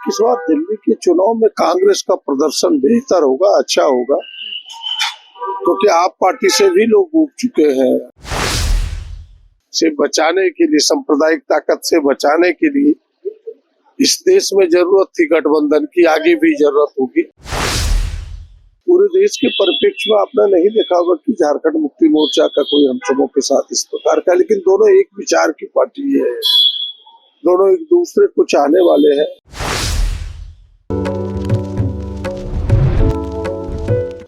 इस बार दिल्ली के चुनाव में कांग्रेस का प्रदर्शन बेहतर होगा, अच्छा होगा, क्योंकि आप पार्टी से भी लोग उब चुके हैं। से बचाने के लिए, सांप्रदायिक ताकत से बचाने के लिए इस देश में जरूरत थी गठबंधन की, आगे भी जरूरत होगी। पूरे देश के परिप्रेक्ष्य में आपने नहीं देखा होगा कि झारखंड मुक्ति मोर्चा का कोई हम सबों के साथ इस प्रकार का, लेकिन दोनों एक विचार की पार्टी है, दोनों एक दूसरे को चाहने वाले हैं।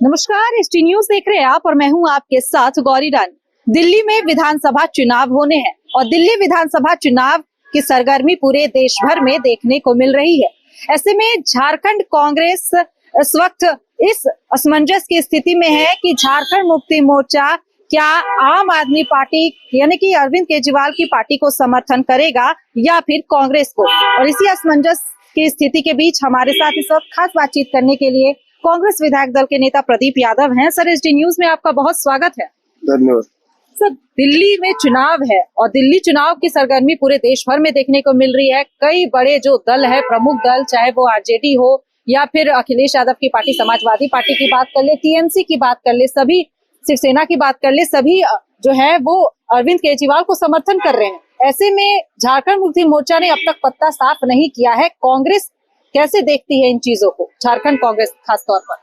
नमस्कार, एसटी न्यूज देख रहे हैं आप और मैं हूं आपके साथ गौरी रानी। दिल्ली में विधानसभा चुनाव होने हैं और दिल्ली विधानसभा चुनाव की सरगर्मी पूरे देश भर में देखने को मिल रही है। ऐसे में झारखंड कांग्रेस इस वक्त इस असमंजस की स्थिति में है कि झारखंड मुक्ति मोर्चा क्या आम आदमी पार्टी यानी कि अरविंद केजरीवाल की पार्टी को समर्थन करेगा या फिर कांग्रेस को। और इसी असमंजस की स्थिति के बीच हमारे साथ इस वक्त खास बातचीत करने के लिए कांग्रेस विधायक दल के नेता प्रदीप यादव हैं। सर, एसडी न्यूज में आपका बहुत स्वागत है। धन्यवाद। सर, दिल्ली में चुनाव है और दिल्ली चुनाव की सरगर्मी पूरे देश भर में देखने को मिल रही है। कई बड़े जो दल है, प्रमुख दल, चाहे वो आरजेडी हो या फिर अखिलेश यादव की पार्टी समाजवादी पार्टी की बात कर ले, टीएमसी की बात कर ले, सभी शिवसेना की बात कर ले, सभी जो है वो अरविंद केजरीवाल को समर्थन कर रहे हैं। ऐसे में झारखंड मुक्ति मोर्चा ने अब तक पत्ता साफ नहीं किया है। कांग्रेस कैसे देखती है इन चीजों को, झारखंड कांग्रेस खास तौर पर?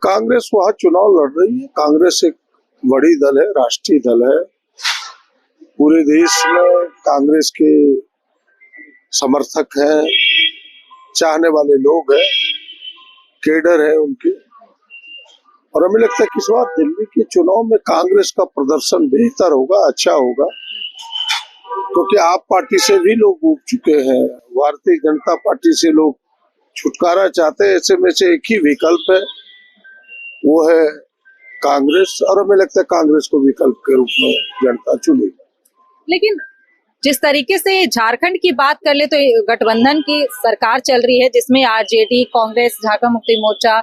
कांग्रेस वहाँ चुनाव लड़ रही है। कांग्रेस एक बड़ी दल है, राष्ट्रीय दल है। पूरे देश में कांग्रेस के समर्थक हैं, चाहने वाले लोग हैं, केडर है उनके। और हमें लगता है कि इस बार दिल्ली के चुनाव में कांग्रेस का प्रदर्शन बेहतर होगा, अच्छा होगा, क्योंकि आप पार्टी से भी लोग उब चुके हैं। भारतीय जनता पार्टी से लोग छुटकारा चाहते हैं। ऐसे में से एक ही विकल्प है, वो है कांग्रेस, और हमें लगता है कांग्रेस को विकल्प के रूप में जनता चुनेगी। लेकिन जिस तरीके से झारखंड की बात कर ले तो गठबंधन की सरकार चल रही है जिसमें आरजेडी, कांग्रेस, झारखंड मुक्ति मोर्चा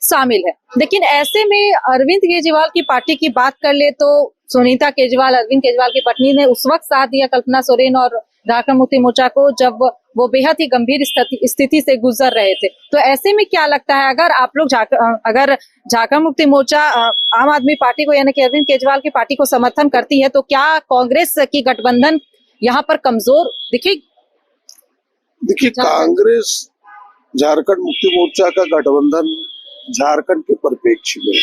शामिल है। लेकिन ऐसे में अरविंद केजरीवाल की पार्टी की बात कर ले तो सुनीता केजरीवाल, अरविंद केजरीवाल की पत्नी, ने उस वक्त साथ दिया कल्पना सोरेन और झारखंड मुक्ति मोर्चा को जब वो बेहद ही गंभीर स्थिति से गुजर रहे थे। तो ऐसे में क्या लगता है, अगर आप लोग अगर झारखंड मुक्ति मोर्चा आम आदमी पार्टी को यानी कि अरविंद केजरीवाल की पार्टी को समर्थन करती है तो क्या कांग्रेस की गठबंधन यहाँ पर कमजोर दिखेगी? देखिए, कांग्रेस झारखंड मुक्ति मोर्चा का गठबंधन झारखंड के परिप्रेक्ष्य में,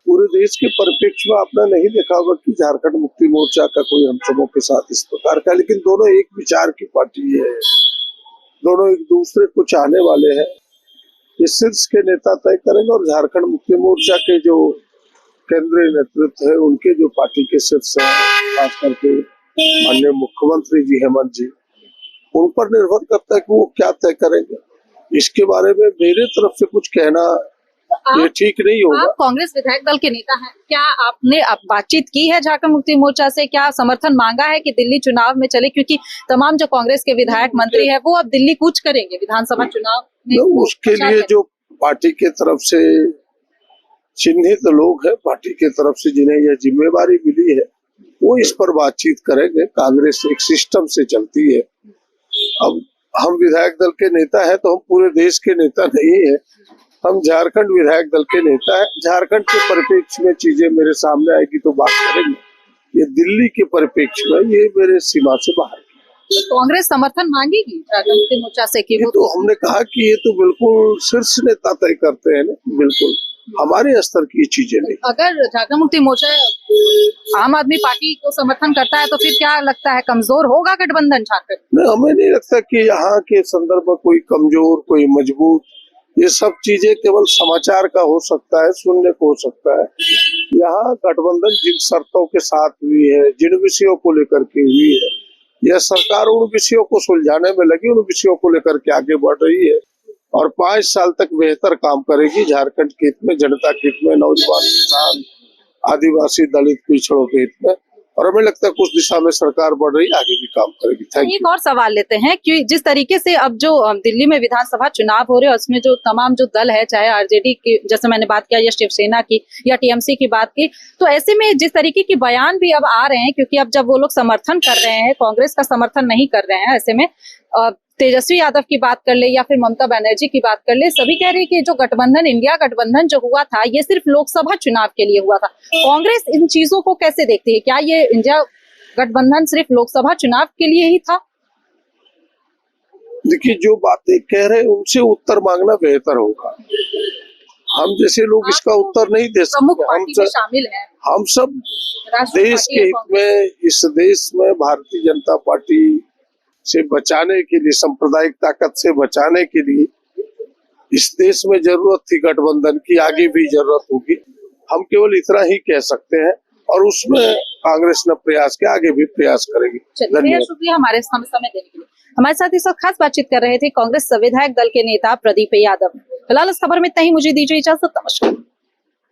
पूरे देश के परिप्रेक्ष्य में आपने नहीं देखा होगा कि झारखंड मुक्ति मोर्चा का कोई हम सबों के साथ इस प्रकार का, लेकिन दोनों एक विचार की पार्टी है, दोनों एक दूसरे को चाहने वाले हैं। ये शीर्ष के नेता तय करेंगे और झारखंड मुक्ति मोर्चा के जो केंद्रीय नेतृत्व है, उनके जो पार्टी के शीर्ष है, खास करके माननीय मुख्यमंत्री जी हेमंत जी, उन पर निर्भर करता है कि वो क्या तय करेंगे। इसके बारे में मेरे तरफ से कुछ कहना ये ठीक नहीं होगा। आप कांग्रेस विधायक दल के नेता हैं, क्या आपने बातचीत की है झारखंड मुक्ति मोर्चा से? क्या समर्थन मांगा है कि दिल्ली चुनाव में चले, क्योंकि तमाम जो कांग्रेस के विधायक मंत्री है वो अब दिल्ली कूच करेंगे विधानसभा चुनाव में? उसके लिए जो पार्टी के तरफ से चिन्हित लोग हैं, पार्टी के तरफ से जिन्हें यह जिम्मेवारी मिली है, वो इस पर बातचीत करेंगे। कांग्रेस एक सिस्टम से चलती है। अब हम विधायक दल के नेता हैं तो हम पूरे देश के नेता नहीं है, हम झारखंड विधायक दल के नेता है। झारखंड के परिप्रेक्ष्य में चीजें मेरे सामने आएगी तो बात करेंगे। ये दिल्ली के परिप्रेक्ष्य में ये मेरे सीमा से बाहर। तो कांग्रेस समर्थन मांगेगी झारखंड मुक्ति मोर्चा से? कि तो हमने कहा कि ये तो बिल्कुल शीर्ष नेता तय करते हैं ना, बिल्कुल हमारे स्तर की चीजें नहीं। अगर झारखंड मुक्ति मोर्चा आम आदमी पार्टी को समर्थन करता है तो फिर क्या लगता है, कमजोर होगा गठबंधन झारखंड? नहीं, हमें नहीं लगता कि यहाँ के संदर्भ में कोई कमजोर, कोई मजबूत, ये सब चीजें केवल समाचार का हो सकता है, सुनने को हो सकता है। यहाँ गठबंधन जिन शर्तों के साथ हुई है, जिन विषयों को लेकर के हुई है, यह सरकार उन विषयों को सुलझाने में लगी, उन विषयों को लेकर के आगे बढ़ रही है और 5 साल तक बेहतर काम करेगी झारखंड के हित में, जनता के हित में, नौजवान, किसान, आदिवासी, दलित, पिछड़ों के हित में। और हमें लगता है कुछ दिशा में सरकार बढ़ रही, आगे भी काम करेगी। Thank you. एक और सवाल लेते हैं कि जिस तरीके से अब जो दिल्ली में विधानसभा चुनाव हो रहे हैं उसमें जो तमाम जो दल है, चाहे आरजेडी की जैसे मैंने बात किया या शिवसेना की या टीएमसी की बात की, तो ऐसे में जिस तरीके की बयान भी अब आ रहे हैं, क्योंकि अब जब वो लोग समर्थन कर रहे हैं, कांग्रेस का समर्थन नहीं कर रहे हैं, ऐसे में तेजस्वी यादव की बात कर ले या फिर ममता बनर्जी की बात कर ले, सभी कह रहे हैं कि जो गठबंधन, इंडिया गठबंधन जो हुआ था, ये सिर्फ लोकसभा चुनाव के लिए हुआ था। कांग्रेस इन चीजों को कैसे देखती है? क्या ये इंडिया गठबंधन सिर्फ लोकसभा चुनाव के लिए ही था? देखिए, जो बातें कह रहे हैं उनसे उत्तर मांगना बेहतर होगा। हम जैसे लोग इसका उत्तर नहीं दे प्रमुख सकते। पार्टी में शामिल है हम सब राष्ट्रीय देश पार्टी के है हित कांग्रेस। में, इस देश में भारतीय जनता पार्टी से बचाने के लिए, सांप्रदायिक ताकत से बचाने के लिए इस देश में जरूरत थी गठबंधन की, आगे भी जरूरत होगी। हम केवल इतना ही कह सकते हैं और उसमें कांग्रेस ने प्रयास किया, आगे भी प्रयास करेगी। चलिए, बेहद धन्यवाद। शुक्रिया हमारे समय देने के लिए। हमारे साथ इस वक्त खास बातचीत कर रहे थे कांग्रेस विधायक दल के नेता प्रदीप यादव। फिलहाल इस खबर में इतना ही, मुझे दीजिए इजाजत, नमस्कार।